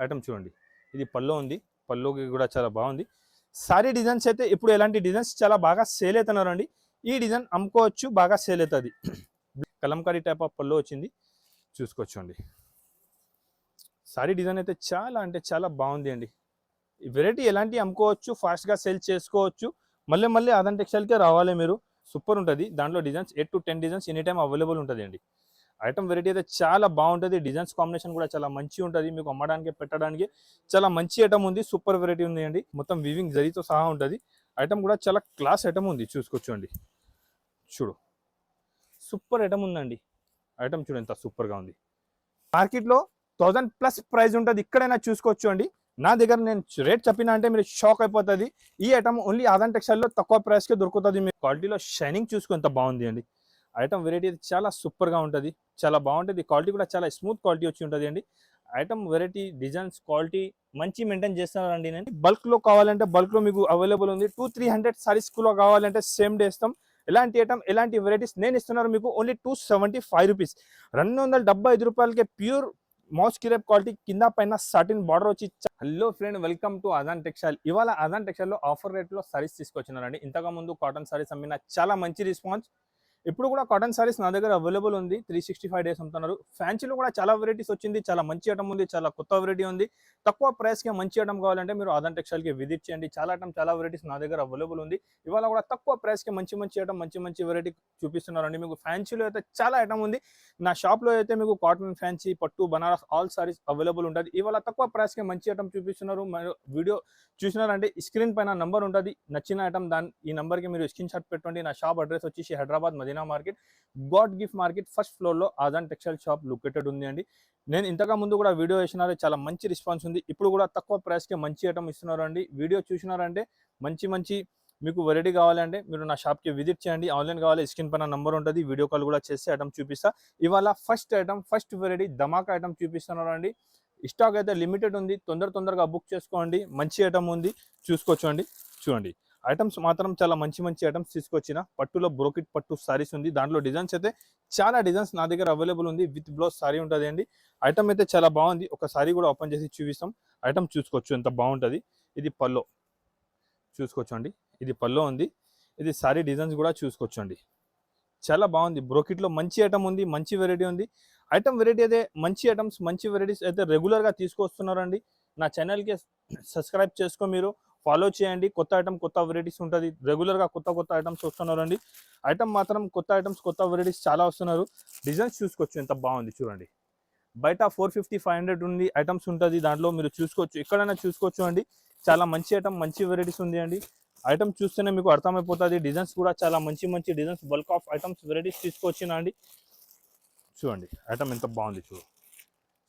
Item చూడండి, ఇది పల్లో ఉంది, పల్లోకి కూడా చాలా బాగుంది. సారీ డిజైన్స్ అయితే ఇప్పుడు ఎలాంటి డిజైన్స్ చాలా బాగా సేల్ అవుతున్నారు అండి. ఈ డిజైన్ అమ్ముకోవచ్చు, బాగా సేల్ అవుతుంది. కలంకారీ టైప్ ఆఫ్ పల్లో వచ్చింది, చూసుకోవచ్చు అండి. సారీ డిజైన్ అయితే చాలా అంటే చాలా బాగుంది అండి. ఈ వెరైటీ ఎలాంటి అమ్ముకోవచ్చు, ఫాస్ట్గా సేల్ చేసుకోవచ్చు. మళ్ళీ మళ్ళీ అదన్ టెక్స్టైల్కే రావాలి మీరు. సూపర్ ఉంటుంది. దాంట్లో designs 8 to 10 designs any time available ఉంటుంది అండి. ఐటమ్ వెరైటీ అయితే చాలా బాగుంటుంది. డిజైన్స్ కాంబినేషన్ కూడా చాలా మంచిగా ఉంటుంది. మీకు అమ్మడానికి పెట్టడానికి చాలా మంచి ఐటమ్ ఉంది. సూపర్ వెరైటీ ఉంది అండి. మొత్తం వీవింగ్ జరీతో సహా ఉంటుంది. ఐటమ్ కూడా చాలా క్లాస్ ఐటమ్ ఉంది, చూసుకోవచ్చండి. చూడు, సూపర్ ఐటమ్ ఉందండి. ఐటమ్ చూడు ఎంత సూపర్గా ఉంది. మార్కెట్లో 1000+ ప్రైస్ ఉంటుంది, ఇక్కడైనా చూసుకోవచ్చు అండి. నా దగ్గర నేను రేట్ చెప్పినా అంటే మీరు షాక్ అయిపోతుంది. ఈ ఐటమ్ ఓన్లీ ఆదాన్ టెక్స్టైల్లో తక్కువ ప్రైస్కే దొరుకుతుంది. మీ క్వాలిటీలో షైనింగ్ చూసుకో ఎంత బాగుంది అండి. ఐటమ్ వెరైటీ చాలా సూపర్గా ఉంటుంది, చాలా బాగుంటుంది. క్వాలిటీ కూడా చాలా స్మూత్ క్వాలిటీ వచ్చి ఉంటుంది అండి. ఐటమ్ వెరైటీ డిజైన్స్ క్వాలిటీ మంచి మెయింటైన్ చేస్తున్నారండి. నేను బల్క్లో కావాలంటే బల్క్లో మీకు అవైలబుల్ ఉంది. 200-300 సారీస్లో కావాలంటే సేమ్ డే ఇస్తాం. ఎలాంటి ఐటమ్ ఎలాంటి వెరైటీస్ నేను ఇస్తున్నారు మీకు ఓన్లీ 275 రూపీస్, 275 రూపాయలకే ప్యూర్ మౌస్ కిరేప్ క్వాలిటీ, కింద పైన సాటిన్ బార్డర్ వచ్చి. Hello friend, welcome to Aadhan textile. ఇవాళ ఆదాన్ టెక్స్టైల్లో ఆఫర్ రేట్లో సారీస్ తీసుకొచ్చినారండి. ఇంతకు ముందు కాటన్ సారీస్ అమ్మిన చాలా మంచి రెస్పాన్స్. ఇప్పుడు కూడా కాటన్ సారీస్ నా దగ్గర అవైలబుల్ ఉంది. 365 డేస్ అమ్ముతున్నారు. ఫ్యాన్సీలో కూడా చాలా వెరైటీస్ వచ్చింది, చాలా మంచి ఐటమ్ ఉంది, చాలా కొత్త వెరైటీ ఉంది. తక్కువ ప్రైస్కి మంచి ఐటమ్ కావాలంటే మీరు ఆదాన్ టెక్స్టైల్కి విజిట్ చేయండి. చాలా ఐటమ్ చాలా వెరైటీస్ నా దగ్గర అవైలబుల్ ఉంది. ఇవాళ కూడా తక్కువ ప్రైస్కి మంచి మంచి ఐటమ్ మంచి వెరైటీ చూపిస్తున్నారండి. మీకు ఫ్యాన్సీలో అయితే చాలా ఐటమ్ ఉంది. నా షాప్లో అయితే మీకు కాటన్, ఫ్యాన్సీ, పట్టు, బనారస్ ఆల్ సారీస్ అవైలబుల్ ఉంటుంది. ఇవాళ తక్కువ ప్రైస్కి మంచి ఐటమ్ చూపిస్తున్నారు. వీడియో చూసినారంటే స్క్రీన్ పైన నంబర్ ఉంటుంది. నచ్చిన ఐటమ్ ఈ నెంబర్కి మీరు స్క్రీన్ షాట్ పెట్టండి. నా షాప్ అడ్రస్ వచ్చేసి Hyderabad Madina market, god gift market first ఫ్లోర్లో ఆదాన్ టెక్స్టైల్ షాప్ లొకేటెడ్ ఉంది అండి. నేను ఇంతకు ముందు కూడా వీడియో వేసినారు, చాలా మంచి రెస్పాన్స్ ఉంది. ఇప్పుడు కూడా తక్కువ ప్రైస్కి మంచి ఐటమ్ ఇస్తున్నారు అండి. వీడియో చూసినారంటే మంచి మీకు వెరైటీ కావాలంటే మీరు నా షాప్కి విజిట్ చేయండి. ఆన్లైన్ కావాలి, స్క్రీన్ పైన నంబర్ ఉంటుంది. వీడియో కాల్ కూడా చేస్తే ఐటమ్ చూపిస్తా. ఇవాళ ఫస్ట్ వెరైటీ ధమాకా ఐటమ్ చూపిస్తున్నారు అండి. స్టాక్ అయితే లిమిటెడ్ ఉంది, తొందరగా బుక్ చేసుకోండి. మంచి ఐటమ్ ఉంది, చూసుకోవచ్చు. చూడండి, ఐటమ్స్ మాత్రం చాలా మంచి ఐటమ్స్ తీసుకొచ్చిన. పట్టులో బ్రోకెట్ పట్టు సారీస్ ఉంది. దాంట్లో డిజైన్స్ అయితే చాలా డిజైన్స్ నా దగ్గర అవైలబుల్ ఉంది. విత్ బ్లౌజ్ సారీ ఉంటుంది అండి. ఐటమ్ అయితే చాలా బాగుంది. ఒక సారీ కూడా ఓపెన్ చేసి చూపిస్తాం. ఐటమ్ చూసుకోవచ్చు ఎంత బాగుంటుంది. ఇది పల్లో, చూసుకోవచ్చు. ఇది పల్లో ఉంది. ఇది సారీ డిజైన్స్ కూడా చూసుకోవచ్చు. చాలా బాగుంది. బ్రోకెట్లో మంచి ఐటమ్ ఉంది, మంచి వెరైటీ ఉంది. ఐటమ్ వెరైటీ అయితే మంచి ఐటమ్స్, మంచి వెరైటీస్ అయితే రెగ్యులర్గా తీసుకొస్తున్నారండి. నా ఛానల్కి సబ్స్క్రైబ్ చేసుకో, మీరు ఫాలో చేయండి. కొత్త ఐటమ్, కొత్త వెరైటీస్ ఉంటుంది. రెగ్యులర్గా కొత్త ఐటమ్స్ వస్తున్నారండి. ఐటమ్ మాత్రం కొత్త ఐటమ్స్, కొత్త వెరైటీస్ చాలా వస్తున్నారు. డిజైన్స్ చూసుకోవచ్చు ఎంత బాగుంది. చూడండి, బయట 450-500 ఉంది ఐటమ్స్ ఉంటుంది. దాంట్లో మీరు చూసుకోవచ్చు, ఎక్కడైనా చూసుకోవచ్చు అండి. చాలా మంచి ఐటమ్, మంచి వెరైటీస్ ఉంది అండి. ఐటమ్ చూస్తేనే మీకు అర్థమైపోతుంది. డిజైన్స్ కూడా చాలా మంచి designs, bulk of items varieties తీసుకొచ్చినా అండి. చూడండి, ఐటమ్ ఎంత బాగుంది.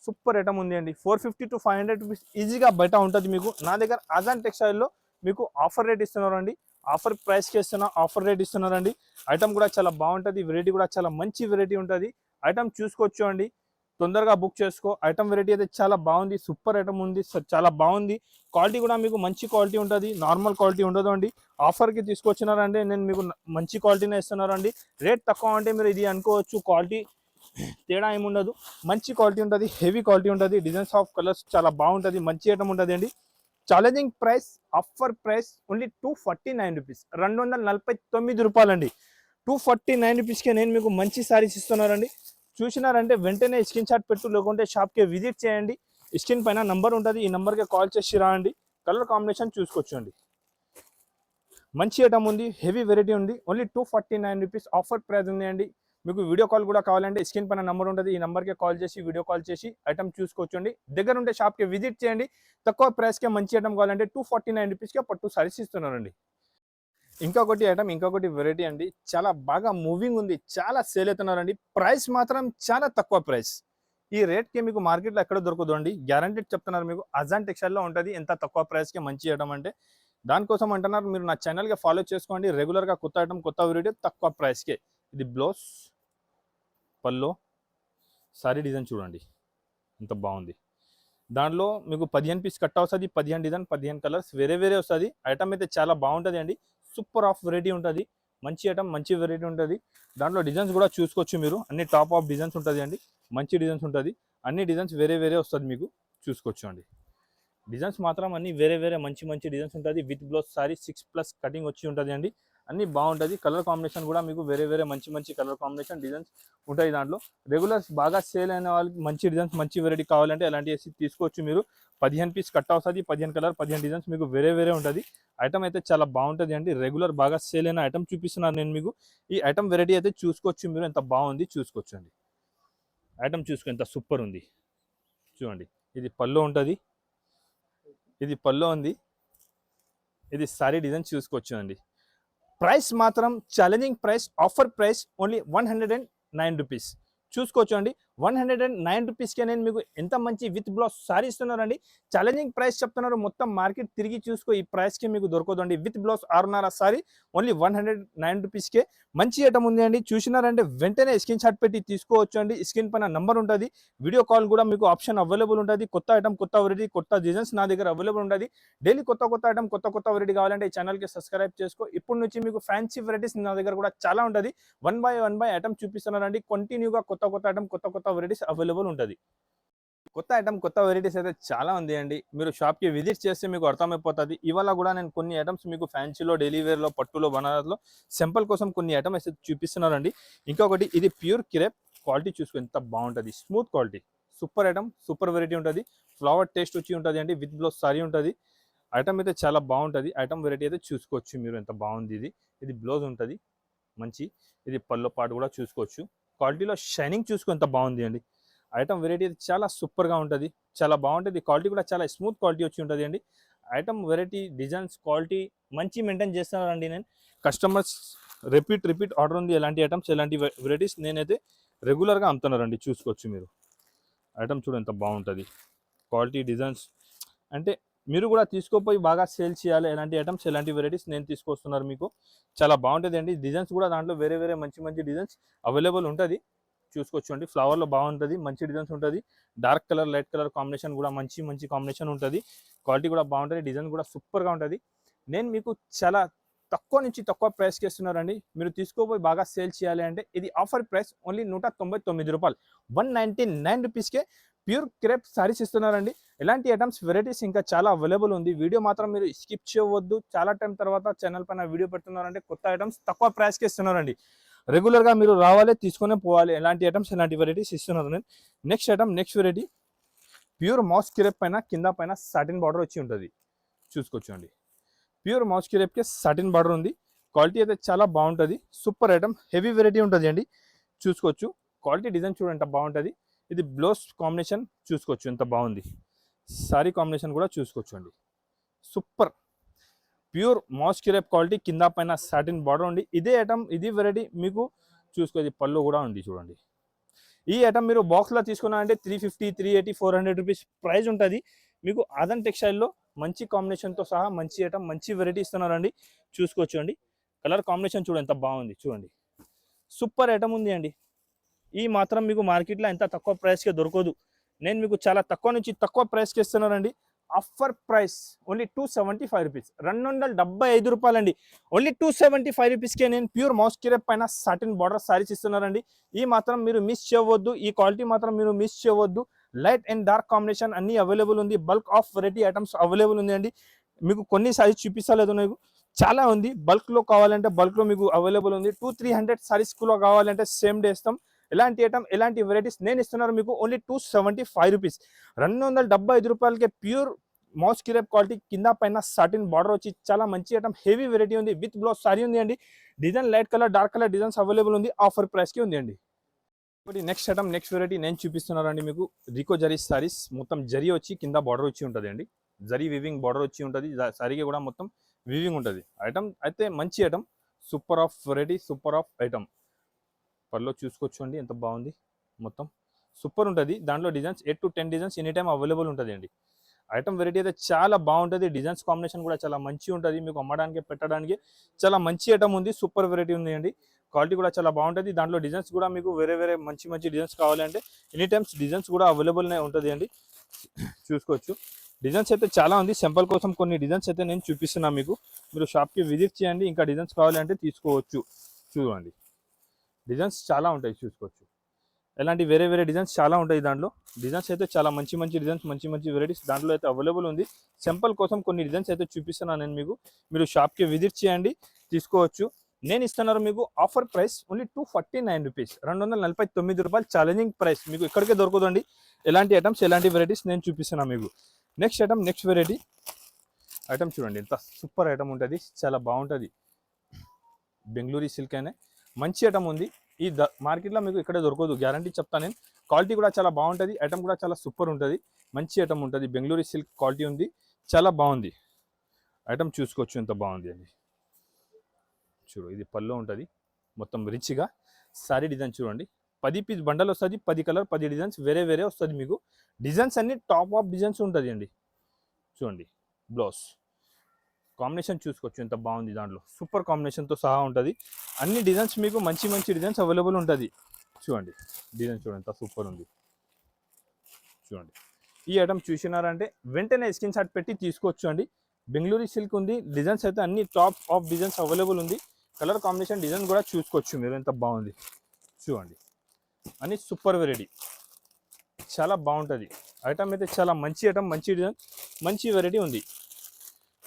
సూపర్ ఐటమ్ ఉంది అండి. 450-500 రూపీస్ ఈజీగా బయట ఉంటుంది మీకు. నా దగ్గర ఆదాన్ టెక్స్టైల్లో మీకు ఆఫర్ రేట్ ఇస్తున్నారండి. ఆఫర్ ప్రైస్కి ఇస్తున్నా, ఆఫర్ రేట్ ఇస్తున్నారండి. ఐటమ్ కూడా చాలా బాగుంటుంది. వెరైటీ కూడా చాలా మంచి వెరైటీ ఉంటుంది. ఐటమ్ చూసుకోవచ్చు అండి, తొందరగా బుక్ చేసుకో. ఐటమ్ వెరైటీ అయితే చాలా బాగుంది. సూపర్ ఐటమ్ ఉంది, చాలా బాగుంది. క్వాలిటీ కూడా మీకు మంచి క్వాలిటీ ఉంటుంది, నార్మల్ క్వాలిటీ ఉండదు అండి. ఆఫర్కి తీసుకొచ్చినారంటే నేను మీకు మంచి క్వాలిటీనే ఇస్తున్నారండి. రేట్ తక్కువ అంటే మీరు ఇది అనుకోవచ్చు, క్వాలిటీ తేడా ఏముండదు. మంచి క్వాలిటీ ఉంటుంది, హెవీ క్వాలిటీ ఉంటుంది. డిజైన్స్ ఆఫ్ కలర్స్ చాలా బాగుంటుంది. మంచి ఐటమ్ ఉంటుంది అండి. Challenging price, offer price only 249 rupees, 249 రూపాయలండి. 249 రూపీస్కే నేను మీకు మంచి సారీస్ ఇస్తున్నారండి. చూసినారంటే వెంటనే స్క్రీన్ షాట్ పెట్టు, లేకుంటే షాప్కి విజిట్ చేయండి. స్క్రీన్ పైన నంబర్ ఉంటుంది, ఈ నెంబర్కి కాల్ చేసి రాండి. కలర్ కాంబినేషన్ చూసుకోవచ్చండి. మంచి ఐటమ్ ఉంది, హెవీ వెరైటీ ఉంది. ఓన్లీ 249 రూపీస్ ఆఫర్ ప్రైస్ ఉంది అండి. మీకు వీడియో కాల్ కూడా కావాలంటే స్క్రీన్ పైన నెంబర్ ఉంటుంది, ఈ నెంబర్కి కాల్ చేసి వీడియో కాల్ చేసి ఐటమ్ చూసుకోవచ్చండి. దగ్గర ఉంటే షాప్కి విజిట్ చేయండి. తక్కువ ప్రైస్కే మంచి ఐటమ్ కావాలంటే 249 రూపీస్కే పట్టు సారీస్ ఇస్తున్నారండి. ఇంకొకటి వెరైటీ అండి. చాలా బాగా మూవింగ్ ఉంది, చాలా సేల్ అవుతున్నారండి. ప్రైస్ మాత్రం చాలా తక్కువ ప్రైస్. ఈ రేట్కి మీకు మార్కెట్లో ఎక్కడ దొరకదు అండి. గ్యారంటీడ్ చెప్తున్నారు మీకు. ఆదాన్ టెక్స్టైల్లో ఉంటుంది ఎంత తక్కువ ప్రైస్కి మంచి ఐటమ్ అంటే. దానికోసం అంటున్నారు, మీరు నా ఛానల్కి ఫాలో చేసుకోండి. రెగ్యులర్గా కొత్త ఐటమ్, కొత్త వెరైటీ తక్కువ ప్రైస్కే. ఇది బ్లౌజ్, పల్లో, సారీ డిజైన్ చూడండి ఎంత బాగుంది. దాంట్లో మీకు 15 పీస్ కట్ వస్తుంది. 15 డిజైన్, 15 కలర్స్ వేరే వస్తుంది. ఐటమ్ అయితే చాలా బాగుంటుంది అండి. సూపర్ ఆఫ్ వెరైటీ ఉంటుంది. మంచి ఐటమ్, మంచి వెరైటీ ఉంటుంది. దాంట్లో డిజైన్స్ కూడా చూసుకోవచ్చు మీరు. అన్ని టాప్ ఆఫ్ డిజైన్స్ ఉంటుంది అండి. మంచి డిజైన్స్ ఉంటుంది. అన్ని డిజైన్స్ వేరే వస్తుంది మీకు, చూసుకోవచ్చు అండి. డిజైన్స్ మాత్రం అన్ని వేరే వేరే మంచి మంచి డిజైన్స్ ఉంటుంది. విత్ బ్లౌజ్ సారీ 6+ కటింగ్ వచ్చి ఉంటుంది అండి. అన్ని బాగుంటుంది. కలర్ కాంబినేషన్ కూడా మీకు వేరే వేరే మంచి మంచి కలర్ కాంబినేషన్ డిజైన్స్ ఉంటాయి. దాంట్లో రెగ్యులర్స్ బాగా సేల్ అయిన వాళ్ళకి మంచి డిజైన్స్ మంచి వెరైటీ కావాలంటే అలాంటి తీసుకోవచ్చు మీరు. 15 పీస్ కట్ అవుతుంది. 15 కలర్ 15 డిజైన్స్ మీకు వేరే వేరే ఉంటుంది. ఐటమ్ అయితే చాలా బాగుంటుంది అండి. రెగ్యులర్ బాగా సేల్ అయిన ఐటమ్ చూపిస్తున్నాను నేను మీకు. ఈ ఐటమ్ వెరైటీ అయితే చూసుకోవచ్చు మీరు. ఎంత బాగుంది చూసుకోవచ్చు అండి. ఐటమ్ చూసుకో ఎంత సూపర్ ఉంది చూడండి. ఇది పళ్ళు ఉంటుంది. ఇది పళ్ళు ఉంది. ఇది సారీ డిజైన్ చూసుకోవచ్చు అండి. ప్రైస్ మాత్రం challenging price, offer price only 109 rupees చూసుకోవచ్చు అండి. 109 రూపీస్కే నేను మీకు ఎంత మంచి విత్ బ్లౌజ్ సారీ ఇస్తున్నారండి. ఛాలెంజింగ్ ప్రైస్ చెప్తున్నారు. మొత్తం మార్కెట్ తిరిగి చూసుకో, ఈ ప్రైస్కి మీకు దొరకదండి. విత్ బ్లౌజ్ 6.5 సారీ ఓన్లీ 109 రూపీస్కే మంచి ఐటమ్ ఉంది అండి. చూసినారంటే వెంటనే స్క్రీన్ షాట్ పెట్టి తీసుకోవచ్చు అండి. స్క్రీన్ పైన నంబర్ ఉంటుంది. వీడియో కాల్ కూడా మీకు ఆప్షన్ అవైలబుల్ ఉంటుంది. కొత్త ఐటమ్, కొత్త వెరైటీ, కొత్త డిజైన్స్ నా దగ్గర అవైలబుల్ ఉంటుంది. డైలీ కొత్త కొత్త ఐటమ్, కొత్త కొత్త వెరైటీ కావాలంటే ఈ ఛానల్కి సబ్స్క్రైబ్ చేసుకో. ఇప్పటి నుంచి మీకు ఫ్యాన్సీ వెరైటీస్ నా దగ్గర కూడా చాలా ఉంటుంది. 1 బై 1 ఐటమ్ చూపిస్తున్నారండి. కంటిన్యూగా కొత్త కొత్త ఐటమ్, కొత్త కొత్త వెరైటీస్ అవైలబుల్ ఉంటుంది. కొత్త ఐటమ్, కొత్త వెరైటీస్ అయితే చాలా ఉంది అండి. మీరు షాప్కి విజిట్ చేస్తే మీకు అర్థమైపోతుంది. ఇవాళ కూడా నేను కొన్ని ఐటమ్స్ మీకు ఫ్యాన్సీలో, డైలీ వేర్లో, పట్టులో, బనారస్లో సింపుల్ కోసం కొన్ని ఐటమ్ అయితే చూపిస్తున్నారండి. ఇంకొకటి ఇది ప్యూర్ క్రేప్ క్వాలిటీ చూసుకో ఎంత బాగుంటుంది. Smooth quality, super item, super variety ఉంటుంది. ఫ్లవర్ టేస్ట్ వచ్చి ఉంటుంది అండి. విత్ బ్లౌజ్ సారీ ఉంటుంది. ఐటమ్ అయితే చాలా బాగుంటుంది. ఐటమ్ వెరైటీ అయితే చూసుకోవచ్చు మీరు. ఎంత బాగుంది ఇది. ఇది బ్లౌజ్ ఉంటుంది మంచి. ఇది పళ్ళు పాటు కూడా చూసుకోవచ్చు. క్వాలిటీలో షైనింగ్ చూసుకో ఎంత బాగుంది అండి. ఐటమ్ వెరైటీ అయితే చాలా సూపర్గా ఉంటుంది. చాలా బాగుంటుంది. క్వాలిటీ కూడా చాలా స్మూత్ క్వాలిటీ వచ్చి ఉంటుంది అండి. ఐటమ్ వెరైటీ, డిజైన్స్, క్వాలిటీ మంచి మెయింటైన్ చేస్తానండి నేను. కస్టమర్స్ రిపీట్ ఆర్డర్ ఉంది. ఎలాంటి ఐటమ్స్, ఎలాంటి వెరైటీస్ నేనైతే రెగ్యులర్గా అమ్ముతున్నారండి. చూసుకోవచ్చు మీరు. ఐటమ్ చూడ ఎంత బాగుంటుంది. క్వాలిటీ, డిజైన్స్ అంటే మీరు కూడా తీసుకోపోయి బాగా సేల్ చేయాలి. ఎలాంటి ఐటమ్స్, ఎలాంటి వెరైటీస్ నేను తీసుకొస్తున్నారు మీకు. చాలా బాగుంటుంది అండి. డిజైన్స్ కూడా దాంట్లో వేరే వేరే మంచి మంచి డిజైన్స్ అవైలబుల్ ఉంటుంది. చూసుకోవచ్చు అండి. ఫ్లవర్లో బాగుంటుంది. మంచి డిజైన్స్ ఉంటుంది. Dark colour, light colour combination కూడా మంచి మంచి కాంబినేషన్ ఉంటుంది. క్వాలిటీ కూడా బాగుంటుంది. డిజైన్ కూడా సూపర్గా ఉంటుంది. నేను మీకు చాలా తక్కువ నుంచి తక్కువ ప్రైస్కి ఇస్తున్నారండి. మీరు తీసుకోపోయి బాగా సేల్ చేయాలి అంటే ఇది ఆఫర్ ప్రైస్ ఓన్లీ 199 రూపాయలు. 199 రూపీస్కే ప్యూర్ క్రేప్ సారీస్ ఇస్తున్నారండి. ఎలాంటి ఐటమ్స్, వెరైటీస్ ఇంకా చాలా అవైలబుల్ ఉంది. వీడియో మాత్రం మీరు స్కిప్ చేయవద్దు. చాలా టైం తర్వాత ఛానల్ పైన వీడియో పెడుతున్నారంటే కొత్త ఐటమ్స్ తక్కువ ప్రైస్కి ఇస్తున్నారండి. రెగ్యులర్గా మీరు రావాలి, తీసుకునే పోవాలి. ఎలాంటి ఐటమ్స్, ఎలాంటి వెరైటీస్ ఇస్తున్నారు నేను. Next item, next variety pure moss crepe పైన కింద పైన సాటిన్ బార్డర్ వచ్చి ఉంటుంది. చూసుకోవచ్చు అండి. ప్యూర్ మౌస్ క్రేప్కి సాటిన్ బార్డర్ ఉంది. క్వాలిటీ అయితే చాలా బాగుంటుంది. సూపర్ ఐటమ్, హెవీ వెరైటీ ఉంటుంది అండి. చూసుకోవచ్చు. క్వాలిటీ, డిజైన్ చూడండి ఎంత బాగుంటుంది. ఇది బ్లౌజ్ కాంబినేషన్ చూసుకోవచ్చు ఎంత బాగుంది. సారీ కాంబినేషన్ కూడా చూసుకోవచ్చు అండి. Super pure moss crepe quality, కింద పైన సాటిన్ బార్డర్ ఉంది. ఇదే ఐటమ్, ఇది వెరైటీ మీకు చూసుకోవచ్చు. పళ్ళు కూడా ఉంది చూడండి. ఈ ఐటమ్ మీరు బాక్స్లో తీసుకున్నారంటే 350, 380, 400 రూపీస్ ప్రైస్ ఉంటుంది. మీకు ఆదన్ టెక్స్టైల్లో మంచి కాంబినేషన్తో సహా మంచి ఐటమ్, మంచి వెరైటీ ఇస్తున్నారండి. చూసుకోవచ్చు అండి. కలర్ కాంబినేషన్ చూడండి ఎంత బాగుంది చూడండి. సూపర్ ఐటమ్ ఉంది అండి. ఈ మాత్రం మీకు మార్కెట్లో ఎంత తక్కువ ప్రైస్కే దొరకదు. నేను మీకు చాలా తక్కువ నుంచి తక్కువ ప్రైస్కి ఇస్తున్నానండి. Offer price only 275 rupees. 275 రూపాయలండి. ఓన్లీ 275 రూపీస్కే నేను ప్యూర్ మౌస్ క్రేప్ పైన సాటిన్ బార్డర్ సారీస్ ఇస్తున్నారండి. ఈ మాత్రం మీరు మిస్ చేయవద్దు. ఈ క్వాలిటీ మాత్రం మీరు మిస్ చేయవద్దు. లైట్ అండ్ డార్క్ కాంబినేషన్ అన్ని అవైలబుల్ ఉంది. Bulk of variety items available ఉంది అండి. మీకు కొన్ని సారీస్ చూపిస్తలేదు, నాకు చాలా ఉంది. బల్క్లో కావాలంటే బల్క్లో మీకు అవైలబుల్ ఉంది. 200-300 సారీస్లో కావాలంటే సేమ్ డే ఇస్తాం. ఎలాంటి ఐటమ్, ఎలాంటి వెరైటీస్ నేను ఇస్తున్నారు మీకు ఓన్లీ 275 రూపీస్. 275 రూపాయలకే ప్యూర్ మౌస్ క్రేప్ క్వాలిటీ, కింద పైన సాటిన్ బార్డర్ వచ్చి చాలా మంచి ఐటమ్, హెవీ వెరైటీ ఉంది. విత్ బ్లౌజ్ సారీ ఉంది అండి. Design light colour, dark colour designs available ఉంది. ఆఫర్ ప్రైస్కి ఉంది అండి. ఇప్పుడు నెక్స్ట్ ఐటమ్, నెక్స్ట్ వెరైటీ నేను చూపిస్తున్నారండి మీకు. రికో జరీ సారీస్, మొత్తం జరీ వచ్చి కింద బార్డర్ వచ్చి ఉంటుంది అండి. జరీ వివింగ్ బార్డర్ వచ్చి ఉంటుంది. సారీకి కూడా మొత్తం వివింగ్ ఉంటుంది. ఐటమ్ అయితే మంచి item, super of variety, super of item. పర్లో చూసుకోవచ్చు అండి ఎంత బాగుంది. మొత్తం సూపర్ ఉంటుంది. దాంట్లో designs 8 to 10 designs any time available ఉంటుంది అండి. ఐటమ్ వెరైటీ అయితే చాలా బాగుంటుంది. డిజైన్స్ కాంబినేషన్ కూడా చాలా మంచి ఉంటుంది. మీకు అమ్మడానికి, పెట్టడానికి చాలా మంచి ఐటమ్ ఉంది. సూపర్ వెరైటీ ఉంది అండి. క్వాలిటీ కూడా చాలా బాగుంటుంది. దాంట్లో డిజైన్స్ కూడా మీకు వేరే వేరే మంచి మంచి డిజైన్స్ కావాలంటే ఎనీ టైమ్స్ డిజైన్స్ కూడా అవైలబుల్నే ఉంటుంది అండి. చూసుకోవచ్చు. డిజైన్స్ అయితే చాలా ఉంది. సింపుల్ కోసం కొన్ని డిజైన్స్ అయితే నేను చూపిస్తున్నాను మీకు. మీరు షాప్కి విజిట్ చేయండి. ఇంకా డిజైన్స్ కావాలంటే తీసుకోవచ్చు. చూడండి, డిజైన్స్ చాలా ఉంటాయి. చూసుకోవచ్చు. ఇలాంటి వేరే వేరే డిజైన్స్ చాలా ఉంటాయి దాంట్లో. డిజైన్స్ అయితే చాలా మంచి మంచి డిజైన్స్, మంచి మంచి వెరైటీస్ దాంట్లో అయితే అవైలబుల్ ఉంది. సింపుల్ కోసం కొన్ని డిజైన్స్ అయితే చూపిస్తున్నాను నేను మీకు. మీరు షాప్కి విజిట్ చేయండి, తీసుకోవచ్చు. నేను ఇస్తున్నారు మీకు ఆఫర్ ప్రైస్ ఓన్లీ 249 రూపీస్, 249 రూపాయలు ఛాలెంజింగ్ ప్రైస్. మీకు ఇక్కడికే దొరకదండి ఎలాంటి ఐటమ్స్, ఎలాంటి వెరైటీస్ నేను చూపిస్తున్నాను మీకు. Next item, next variety item చూడండి, ఎంత సూపర్ ఐటమ్ ఉంటుంది, చాలా బాగుంటుంది. బెంగళూరు సిల్క్ అనే మంచి ఐటమ్ ఉంది. ఈ మార్కెట్లో మీకు ఇక్కడ దొరకదు, గ్యారంటీ చెప్తాను నేను. క్వాలిటీ కూడా చాలా బాగుంటుంది, ఐటమ్ కూడా చాలా సూపర్ ఉంటుంది, మంచి ఐటమ్ ఉంటుంది. బెంగళూరు సిల్క్ క్వాలిటీ ఉంది, చాలా బాగుంది. ఐటమ్ చూసుకోవచ్చు ఎంత బాగుంది అని. చూడు, ఇది పళ్ళు ఉంటుంది మొత్తం రిచ్గా. సారీ డిజైన్ చూడండి, 10 పీస్ బండల్ వస్తుంది, 10 కలర్ 10 డిజైన్స్ వేరే వేరే వస్తుంది మీకు. డిజైన్స్ అన్ని టాప్ ఆఫ్ డిజైన్స్ ఉంటుంది అండి. చూడండి బ్లౌజ్ కాంబినేషన్ చూసుకోవచ్చు ఎంత బాగుంది, దాంట్లో సూపర్ కాంబినేషన్తో సహా ఉంటుంది. అన్ని డిజైన్స్ మీకు మంచి మంచి డిజైన్స్ అవైలబుల్ ఉంటుంది. చూడండి డిజైన్ చూడండి ఎంత సూపర్ ఉంది. చూడండి ఈ ఐటమ్ చూసినారంటే వెంటనే స్క్రీన్ షాట్ పెట్టి తీసుకోవచ్చు అండి. బెంగళూరు సిల్క్ ఉంది, డిజైన్స్ అయితే అన్ని టాప్ ఆఫ్ డిజైన్స్ అవైలబుల్ ఉంది. కలర్ కాంబినేషన్ డిజైన్ కూడా చూసుకోవచ్చు మీరు, ఎంత బాగుంది చూడండి. అన్ని సూపర్ వెరైటీ, చాలా బాగుంటుంది ఐటమ్ అయితే. చాలా మంచి ఐటమ్, మంచి డిజైన్, మంచి వెరైటీ ఉంది.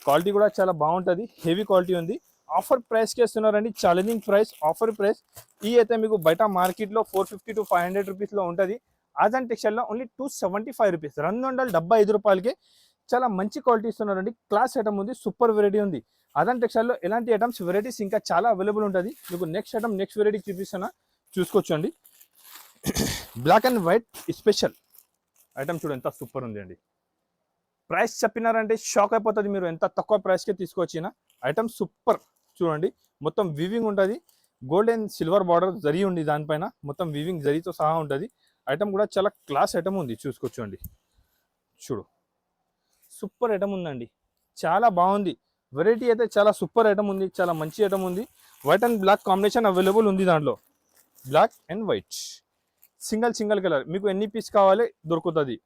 క్వాలిటీ కూడా చాలా బాగుంటుంది, హెవీ క్వాలిటీ ఉంది. ఆఫర్ ప్రైస్కి ఇస్తున్నారండి, ఛాలెంజింగ్ ప్రైస్, ఆఫర్ ప్రైస్. ఈ అయితే మీకు బయట మార్కెట్లో 450 to 500 రూపీస్లో ఉంటుంది. ఆజాన్ టెక్స్టైల్లో ఓన్లీ 275 రూపీస్, 275 రూపాయలకి చాలా మంచి క్వాలిటీ ఇస్తున్నారండి. క్లాస్ ఐటమ్ ఉంది, సూపర్ వెరైటీ ఉంది. ఆజాన్ టెక్స్టైల్లో ఎలాంటి ఐటమ్స్ వెరైటీస్ ఇంకా చాలా అవైలబుల్ ఉంటుంది. మీకు నెక్స్ట్ ఐటమ్, నెక్స్ట్ వెరైటీ చూపిస్తున్నా, చూసుకోవచ్చు అండి. Black and white special item చూడండి ఎంత సూపర్ ఉంది అండి. ప్రైస్ చెప్పినారంటే షాక్ అయిపోతుంది మీరు, ఎంత తక్కువ ప్రైస్కే తీసుకొచ్చిన ఐటమ్. సూపర్ చూడండి, మొత్తం వీవింగ్ ఉంటుంది, gold and silver border zari ఉంది దానిపైన, మొత్తం వీవింగ్ జరీతో సహా ఉంటుంది. ఐటమ్ కూడా చాలా క్లాస్ ఐటమ్ ఉంది, చూసుకోవచ్చు అండి. చూడు సూపర్ ఐటమ్ ఉందండి, చాలా బాగుంది. వెరైటీ అయితే చాలా సూపర్ ఐటమ్ ఉంది, చాలా మంచి ఐటమ్ ఉంది. White and black combination available ఉంది దాంట్లో. Black and white single colour, మీకు ఎన్ని పీస్ కావాలి దొరుకుతుంది.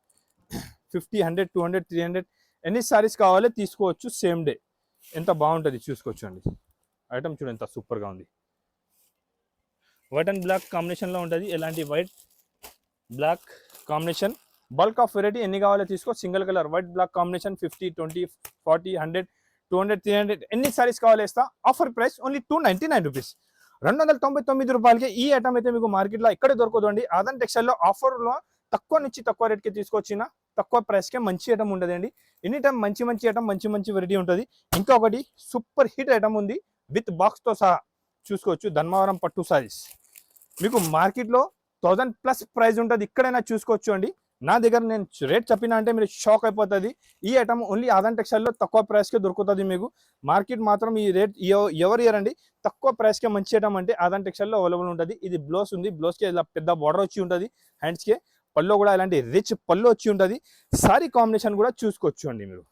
50, 100, 200, 300 ఎన్ని సారీస్ కావాలి తీసుకోవచ్చు సేమ్ డే. ఎంత బాగుంటుంది చూసుకోవచ్చు అండి. ఐటమ్ చూడండి ఎంత సూపర్గా ఉంది. వైట్ అండ్ బ్లాక్ కాంబినేషన్లో ఉంటుంది. ఎలాంటి white black combination, bulk of variety ఎన్ని కావాలో తీసుకో. Single colour white black combination 50, 20, 40, 100, 200, 300 ఎన్ని సారీస్ కావాలి ఇస్తా. ఆఫర్ ప్రైస్ ఓన్లీ 299 రూపీస్, 299 రూపాయలకి. ఈ ఐటమ్ అయితే మీకు మార్కెట్లో ఎక్కడ దొరకదు అండి. ఆజాన్ టెక్స్టైల్లో ఆఫర్లో తక్కువ నుంచి తక్కువ రేట్కి తీసుకొచ్చిన తక్కువ ప్రైస్కే మంచి ఐటమ్ ఉంటుందండి. ఎనీ టైం మంచి మంచి ఐటమ్, మంచి మంచి వెరైటీ ఉంటుంది. ఇంకొకటి సూపర్ హిట్ ఐటమ్ ఉంది విత్ బాక్స్తో సహా, చూసుకోవచ్చు. ధర్మవరం పట్టు సారీస్ మీకు మార్కెట్లో 1000+ ప్రైస్ ఉంటుంది, ఇక్కడైనా చూసుకోవచ్చు అండి. నా దగ్గర నేను రేట్ చెప్పినా అంటే మీరు షాక్ అయిపోతుంది. ఈ ఐటమ్ ఓన్లీ ఆజాన్ టెక్స్టైల్లో తక్కువ ప్రైస్కే దొరుకుతుంది మీకు. మార్కెట్ మాత్రం ఈ రేట్ ఎవరు ఇయరండి. తక్కువ ప్రైస్కే మంచి ఐటమ్ అంటే ఆజాన్ టెక్స్టైల్లో అవైలబుల్ ఉంటుంది. ఇది బ్లౌజ్ ఉంది, బ్లౌజ్కి ఇలా పెద్ద బార్డర్ వచ్చి ఉంటుంది, హ్యాండ్స్కి పళ్ళు కూడా ఇలాంటి రిచ్ పళ్ళు వచ్చి ఉంటుంది. సారీ కాంబినేషన్ కూడా చూసుకోవచ్చు అండి. మీరు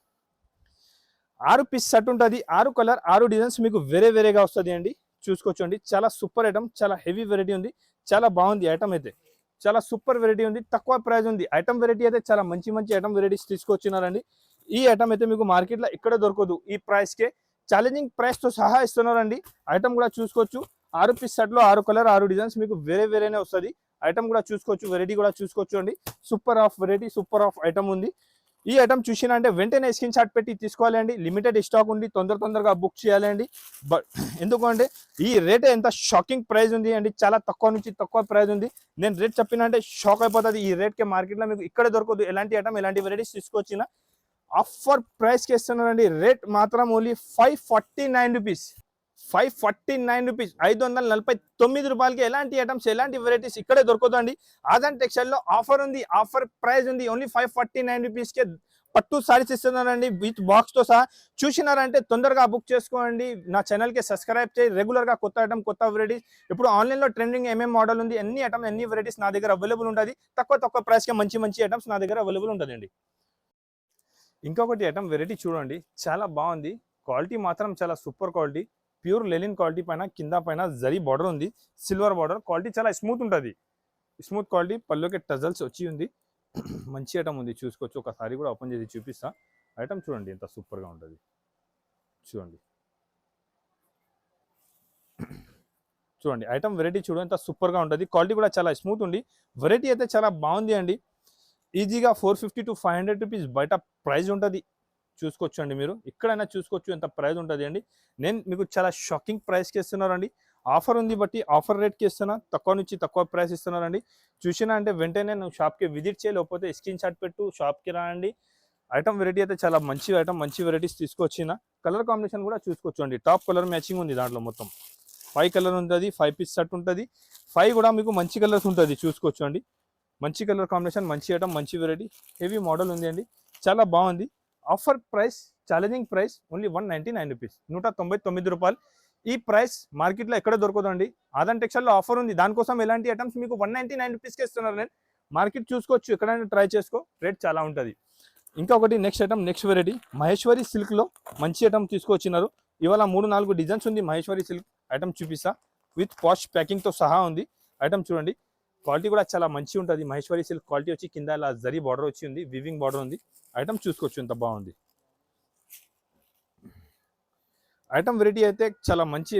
6 పీస్ సెట్ ఉంటుంది, 6 కలర్ 6 డిజైన్స్ మీకు వేరే వేరేగా వస్తుంది అండి. చూసుకోవచ్చు అండి. చాలా సూపర్ ఐటమ్, చాలా హెవీ వెరైటీ ఉంది, చాలా బాగుంది ఐటమ్ అయితే. చాలా సూపర్ వెరైటీ ఉంది, తక్కువ ప్రైస్ ఉంది. ఐటమ్ వెరైటీ అయితే చాలా మంచి మంచి ఐటమ్ వెరైటీస్ తీసుకొచ్చినారండి. ఈ ఐటమ్ అయితే మీకు మార్కెట్లో ఇక్కడ దొరకదు ఈ ప్రైస్కే. ఛాలెంజింగ్ ప్రైస్తో సహా ఇస్తున్నారండి. ఐటమ్ కూడా చూసుకోవచ్చు. 6 పీస్ సెట్లో 6 కలర్ 6 డిజైన్స్ మీకు వేరే వేరేనే వస్తుంది. ఐటమ్ కూడా చూసుకోవచ్చు, వెరైటీ కూడా చూసుకోవచ్చు అండి. Super of variety, super of item ఉంది. ఈ ఐటమ్ చూసినా అంటే వెంటనే స్క్రీన్ షాట్ పెట్టి తీసుకోవాలి అండి. లిమిటెడ్ స్టాక్ ఉంది, తొందరగా బుక్ చేయాలి అండి. బట్ ఎందుకంటే ఈ రేట్ ఎంత షాకింగ్ ప్రైస్ ఉంది అండి, చాలా తక్కువ నుంచి తక్కువ ప్రైస్ ఉంది. నేను రేట్ చెప్పినా అంటే షాక్ అయిపోతుంది. ఈ రేట్కి మార్కెట్లో మీకు ఇక్కడ దొరకదు ఎలాంటి ఐటమ్, ఎలాంటి వెరైటీస్ తీసుకొచ్చిన. ఆఫర్ ప్రైస్కి ఇస్తున్నారండి. రేట్ మాత్రం ఓన్లీ 549 రూపీస్, 549 రూపీస్, 549 రూపాయలకి ఎలాంటి ఐటమ్స్, ఎలాంటి వెరైటీస్ ఇక్కడే దొరకదండి. ఆజాన్ టెక్స్టైల్లో ఆఫర్ ఉంది, ఆఫర్ ప్రైస్ ఉంది. ఓన్లీ 549 రూపీస్కే పట్టు సారీస్ ఇస్తున్నారండి విత్ బాక్స్తో సహా. చూసినారంటే తొందరగా బుక్ చేసుకోండి. నా ఛానల్కి సబ్స్క్రైబ్ చేయి. రెగ్యులర్గా కొత్త ఐటమ్, కొత్త వెరైటీస్, ఇప్పుడు ఆన్లైన్లో ట్రెండింగ్ ఏమేం మోడల్ ఉంది, ఎన్ని ఐటమ్, ఎన్ని వెరైటీస్ నా దగ్గర అవైలబుల్ ఉంటుంది. తక్కువ ప్రైస్కే మంచి మంచి ఐటమ్స్ నా దగ్గర అవైలబుల్ ఉంటుందండి. ఇంకొకటి ఐటమ్ వెరైటీ చూడండి, చాలా బాగుంది. క్వాలిటీ మాత్రం చాలా super quality, pure linen quality పైన కింద పైన జరీ బార్డర్ ఉంది, సిల్వర్ బార్డర్. క్వాలిటీ చాలా స్మూత్ ఉంటుంది, స్మూత్ క్వాలిటీ. పళ్ళుకి టజల్స్ వచ్చి ఉంది, మంచి ఐటమ్ ఉంది. చూసుకోవచ్చు. ఒకసారి కూడా ఓపెన్ చేసి చూపిస్తా. ఐటమ్ చూడండి ఎంత సూపర్గా ఉంటుంది. చూడండి చూడండి ఐటమ్ వెరైటీ చూడండి ఎంత సూపర్గా ఉంటుంది. క్వాలిటీ కూడా చాలా స్మూత్ ఉంది. వెరైటీ అయితే చాలా బాగుంది అండి. ఈజీగా 450 to 500 రూపీస్ బయట ప్రైస్ ఉంటుంది. చూసుకోవచ్చు అండి, మీరు ఎక్కడైనా చూసుకోవచ్చు ఎంత ప్రైస్ ఉంటుంది అండి. నేను మీకు చాలా షాకింగ్ ప్రైస్కి ఇస్తున్నారండి. ఆఫర్ ఉంది బట్టి ఆఫర్ రేట్కి ఇస్తున్నా, తక్కువ నుంచి తక్కువ ప్రైస్ ఇస్తున్నారండి. చూసినా అంటే వెంటనే నువ్వు షాప్కి విజిట్ చేయి, లేకపోతే స్క్రీన్ షాట్ పెట్టు, షాప్కి రాండి. ఐటమ్ వెరైటీ అయితే చాలా మంచి ఐటమ్, మంచి వెరైటీస్ తీసుకొచ్చిన. కలర్ కాంబినేషన్ కూడా చూసుకోవచ్చు అండి. టాప్ కలర్ మ్యాచింగ్ ఉంది దాంట్లో. మొత్తం 5 కలర్ ఉంటుంది, 5 పీస్ సెట్ ఉంటుంది. 5 కూడా మీకు మంచి కలర్స్ ఉంటుంది, చూసుకోవచ్చు అండి. మంచి కలర్ కాంబినేషన్, మంచి ఐటమ్, మంచి వెరైటీ. హెవీ మోడల్ ఉంది అండి, చాలా బాగుంది. Offer price, challenging price only 199 rupees, 199 రూపాయలు. ఈ ప్రైస్ మార్కెట్లో ఎక్కడ దొరకదండి. ఆదాన్ టెక్స్టైల్లో ఆఫర్ ఉంది, దానికోసం ఎలాంటి ఐటమ్స్ మీకు 199 రూపీస్కి ఇస్తున్నారు. నేను మార్కెట్ చూసుకోవచ్చు, ఎక్కడైనా ట్రై చేసుకో, రేట్ చాలా ఉంటుంది. ఇంకా ఒకటి next item, next variety Maheshwari సిల్క్లో మంచి ఐటమ్ తీసుకొచ్చినారు. ఇవాళ 3-4 డిజైన్స్ ఉంది. మహేశ్వరి సిల్క్ ఐటమ్ చూపిస్తా, విత్ పాష్ ప్యాకింగ్తో సహా ఉంది. ఐటమ్ చూడండి, క్వాలిటీ కూడా చాలా మంచి ఉంటుంది. మహేశ్వరి సిల్క్ క్వాలిటీ వచ్చి కింద ఇలా జరీ బార్డర్ వచ్చి ఉంది, వివింగ్ బార్డర్ ఉంది. ఐటమ్ చూసుకోవచ్చు ఎంత బాగుంది. ఐటమ్ వెరైటీ అయితే చాలా మంచి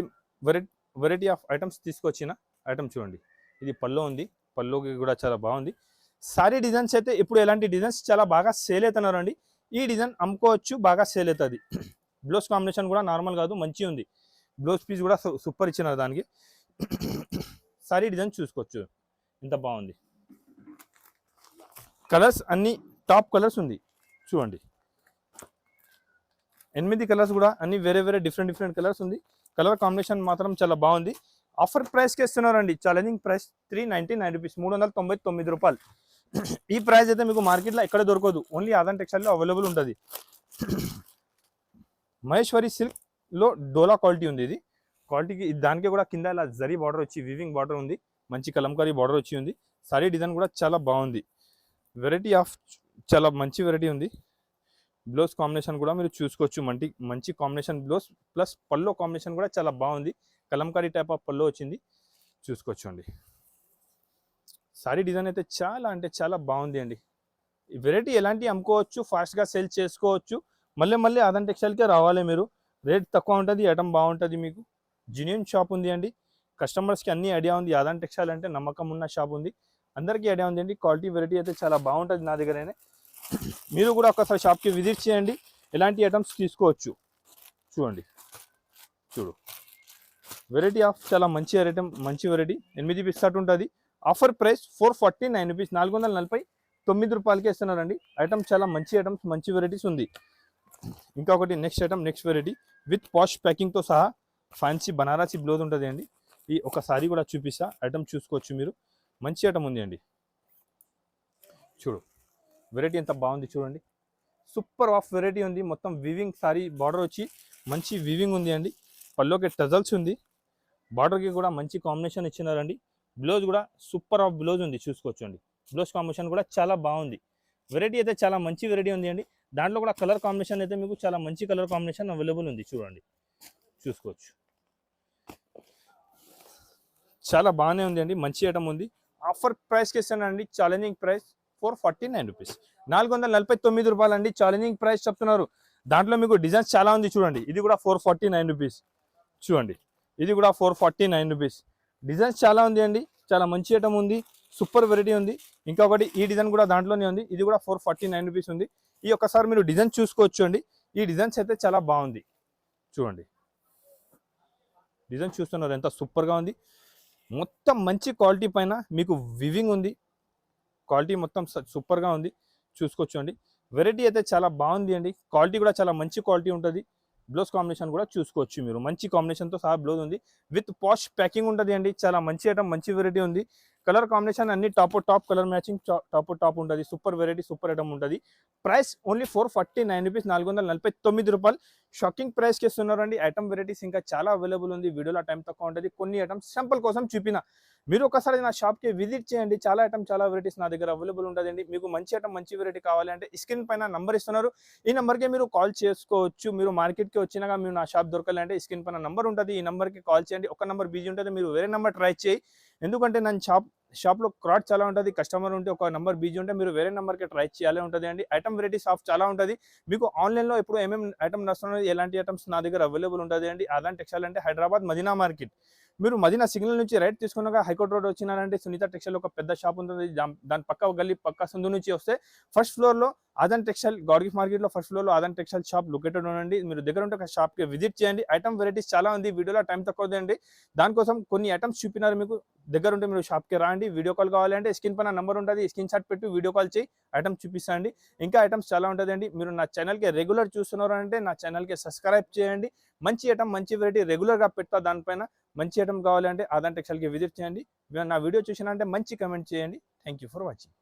వెరైటీ ఆఫ్ ఐటమ్స్ తీసుకొచ్చిన. ఐటమ్ చూడండి, ఇది పల్లో ఉంది, పల్లోకి కూడా చాలా బాగుంది. సారీ డిజైన్స్ అయితే ఇప్పుడు ఎలాంటి డిజైన్స్ చాలా బాగా సేల్ అవుతున్నారు అండి. ఈ డిజైన్ అమ్ముకోవచ్చు, బాగా సేల్ అవుతుంది. బ్లౌజ్ కాంబినేషన్ కూడా నార్మల్ కాదు, మంచి ఉంది. బ్లౌజ్ పీస్ కూడా సూపర్ ఇచ్చినారు దానికి. సారీ డిజైన్ చూసుకోవచ్చు ఎంత బాగుంది. కలర్స్ అన్ని టాప్ కలర్స్ ఉంది చూడండి. 8 కలర్స్ కూడా అన్ని వేరే వేరే డిఫరెంట్ కలర్స్ ఉంది. కలర్ కాంబినేషన్ మాత్రం చాలా బాగుంది. ఆఫర్ ప్రైస్కి ఇస్తున్నారండి. ఛాలెంజింగ్ ప్రైస్ 399 రూపీస్, 399 రూపాయలు. ఈ ప్రైస్ అయితే మీకు మార్కెట్లో ఎక్కడ దొరకదు, ఓన్లీ ఆదాన్ టెక్స్టైల్లో అవైలబుల్ ఉంటుంది. మహేశ్వరి సిల్క్లో డోలా క్వాలిటీ ఉంది. ఇది క్వాలిటీకి దానికి కూడా కింద ఇలా జరీ బార్డర్ వచ్చి వివింగ్ బార్డర్ ఉంది, మంచి కలంకారీ బార్డర్ వచ్చి ఉంది. సారీ డిజైన్ కూడా చాలా బాగుంది. వెరైటీ ఆఫ్ చాలా మంచి వెరైటీ ఉంది. బ్లౌజ్ కాంబినేషన్ కూడా మీరు చూసుకోవచ్చు, మంచి కాంబినేషన్ బ్లౌజ్ ప్లస్ పల్లో కాంబినేషన్ కూడా చాలా బాగుంది. కలంకారీ టైప్ ఆఫ్ పల్లో వచ్చింది, చూసుకోవచ్చు అండి. సారీ డిజైన్ అయితే చాలా అంటే చాలా బాగుంది అండి. ఈ వెరైటీ ఎలాంటి అమ్ముకోవచ్చు, ఫాస్ట్గా సేల్ చేసుకోవచ్చు. మళ్ళీ ఆదాన్ టెక్స్టైల్కే రావాలి మీరు. రేట్ తక్కువ ఉంటుంది, ఐటమ్ బాగుంటుంది. మీకు జెన్యూన్ షాప్ ఉంది అండి. కస్టమర్స్కి అన్ని ఐడియా ఉంది, ఆదాన్ టెక్స్టైల్ అంటే నమ్మకం ఉన్న షాప్ ఉంది, అందరికీ ఐడియా ఉంది అండి. క్వాలిటీ వెరైటీ అయితే చాలా బాగుంటుంది నా దగ్గరనే. మీరు కూడా ఒకసారి షాప్కి విజిట్ చేయండి, ఎలాంటి ఐటమ్స్ తీసుకోవచ్చు. చూడండి, వెరైటీ ఆఫ్ చాలా మంచి ఐటమ్, మంచి వెరైటీ. 8 పీస్ సెట్ ఉంటుంది. ఆఫర్ ప్రైస్ 449 రూపీస్, 449 రూపాయలకి ఇస్తున్నారండి. ఐటమ్ చాలా మంచి ఐటమ్స్, మంచి వెరైటీస్ ఉంది. ఇంకా ఒకటి next item, next variety with posh ప్యాకింగ్తో సహా ఫ్యాన్సీ బనారసీ బ్లౌజ్ ఉంటుంది అండి. ఈ ఒక సారీ కూడా చూపిస్తా, ఐటమ్ చూసుకోవచ్చు మీరు. మంచి ఐటమ్ ఉంది అండి. చూడు వెరైటీ ఎంత బాగుంది చూడండి, సూపర్ ఆఫ్ వెరైటీ ఉంది. మొత్తం వివింగ్ సారీ బార్డర్ వచ్చి మంచి వివింగ్ ఉంది అండి. పల్లోకి టజల్స్ ఉంది, బార్డర్కి కూడా మంచి కాంబినేషన్ ఇచ్చినారండి. బ్లౌజ్ కూడా సూపర్ ఆఫ్ బ్లౌజ్ ఉంది, చూసుకోవచ్చు అండి. బ్లౌజ్ కాంబినేషన్ కూడా చాలా బాగుంది. వెరైటీ అయితే చాలా మంచి వెరైటీ ఉంది అండి. దాంట్లో కూడా కలర్ కాంబినేషన్ అయితే మీకు చాలా మంచి కలర్ కాంబినేషన్ అవైలబుల్ ఉంది, చూడండి, చూసుకోవచ్చు. చాలా బాగానే ఉంది అండి, మంచి ఐటమ్ ఉంది. ఆఫర్ ప్రైస్కి ఇస్తానండి, ఛాలెంజింగ్ ప్రైస్ 449 రూపీస్, 449 రూపాయలు అండి. ఛాలెంజింగ్ ప్రైస్ చెప్తున్నారు. దాంట్లో మీకు డిజైన్స్ చాలా ఉంది చూడండి. ఇది కూడా 449 రూపీస్ చూడండి, ఇది కూడా 449 రూపీస్. డిజైన్స్ చాలా ఉంది అండి, చాలా మంచి ఐటమ్ ఉంది, సూపర్ వెరైటీ ఉంది. ఇంకొకటి ఈ డిజైన్ కూడా దాంట్లోనే ఉంది, ఇది కూడా 449 రూపీస్ ఉంది. ఈ ఒక్కసారి మీరు డిజైన్ చూసుకోవచ్చు అండి. ఈ డిజైన్స్ అయితే చాలా బాగుంది చూడండి. డిజైన్ చూస్తున్నారు ఎంత సూపర్గా ఉంది. మొత్తం మంచి క్వాలిటీ పైన మీకు వివింగ్ ఉంది, క్వాలిటీ మొత్తం సూపర్గా ఉంది, చూసుకోవచ్చు అండి. వెరైటీ అయితే చాలా బాగుంది అండి. క్వాలిటీ కూడా చాలా మంచి క్వాలిటీ ఉంటుంది. బ్లౌజ్ కాంబినేషన్ కూడా చూసుకోవచ్చు మీరు, మంచి కాంబినేషన్తో సహా బ్లౌజ్ ఉంది, విత్ పాష్ ప్యాకింగ్ ఉంటుంది అండి. చాలా మంచి ఐటమ్, మంచి వెరైటీ ఉంది. కలర్ కాంబినేషన్ అన్ని టాప్ కలర్ మ్యాచింగ్, టాప్ ఉంటుంది. సూపర్ వెరైటీ, సూపర్ ఐటమ్ ఉంటుంది. ప్రైస్ ఓన్లీ 449 రూపీస్, 449 రూపాయలు. షాకింగ్ ప్రైస్కి ఇస్తున్నారండి. ఐటమ్ వెరైటీస్ ఇంకా చాలా అవైలబుల్ ఉంది. వీడియోలో టైం తక్కువ ఉంటుంది, కొన్ని ఐటమ్స్ శాంపుల్ కోసం చూపిన. మీరు ఒకసారి నా షాప్కి విజిట్ చేయండి, చాలా ఐటమ్, చాలా వెరైటీస్ నా దగ్గర అవైలబుల్ ఉంటుందండి. మీకు మంచి ఐటమ్, మంచి వెరైటీ కావాలంటే స్క్రీన్ పైన నంబర్ ఇస్తున్నారు, ఈ నెంబర్కి మీరు కాల్ చేసుకోవచ్చు. మీరు మార్కెట్కి వచ్చినాక మీరు నా షాప్ దొరకాలంటే స్క్రీన్ పైన నంబర్ ఉంటుంది, ఈ నెంబర్కి కాల్ చేయండి. ఒక నెంబర్ బిజీ ఉంటుంది, మీరు వేరే నెంబర్ ట్రై చేయి. ఎందుకంటే నా షాప్లో క్రాడ్ చాలా ఉంటుంది. కస్టమర్ ఉంటే ఒక నెంబర్ బిజీ ఉంటే మీరు వేరే నెంబర్కి ట్రై చేయాలి ఉంటుంది అండి. ఐటమ్ వెరైటీస్ ఆఫ్ చాలా ఉంటుంది. మీకు ఆన్లైన్లో ఇప్పుడు ఏమేమి ఐటమ్ నడుస్తున్నది, ఎలాంటి ఐటమ్స్ నా దగ్గర అవైలబుల్ ఉంటుంది అండి. ఆదాన్ టెక్స్టైల్ అంటే హైదరాబాద్ మదీనా మార్కెట్. మీరు మదీనా సిగ్నల్ నుంచి రైట్ తీసుకున్నాక హైకోర్ట్ రోడ్ వచ్చినారంటే సునీత టెక్స్టైల్ ఒక పెద్ద షాప్ ఉంటుంది. దాని పక్క గల్లీ పక్క సందు నుంచి వస్తే ఫస్ట్ ఫ్లోర్లో ఆదన్ టెక్స్టైల్ గౌడ్గిఫ్ మార్కెట్లో ఫస్ట్ ఫ్లోర్లో ఆదన్ టెక్స్టైల్ షాప్ లొకేటెడ్ ఉండండి. మీరు దగ్గర ఉంటే ఒక షాప్కి విజిట్ చేయండి. ఐటమ్ వెరైటీస్ చాలా ఉంది. వీడియోలో టైం తక్కువ ఉందండి. దానికోసం కొన్ని ఐటమ్స్ చూపినారు మీకు. దగ్గర ఉంటే మీరు షాప్కి రాండి. వీడియో కాల్ కావాలంటే స్క్రీన్ పైన నంబర్ ఉంటుంది. స్క్రీన్ షాట్ పెట్టి వీడియో కాల్ చేయి ఐటమ్స్ చూపిస్తాండి. ఇంకా ఐటమ్స్ చాలా ఉంటుందండి. మీరు నా ఛానల్కి రెగ్యులర్ చూస్తున్నారు అంటే నా ఛానల్కి సబ్స్క్రైబ్ చేయండి. మంచి ఐటమ్ మంచి వెరైటీ రెగ్యులర్గా పెడతా. దానిపైన మంచి ఐటమ్ కావాలంటే ఆదన్ టెక్స్టైల్కి విజిట్ చేయండి. నా వీడియో చూసినా అంటే మంచి కమెంట్ చేయండి. Thank you for watching.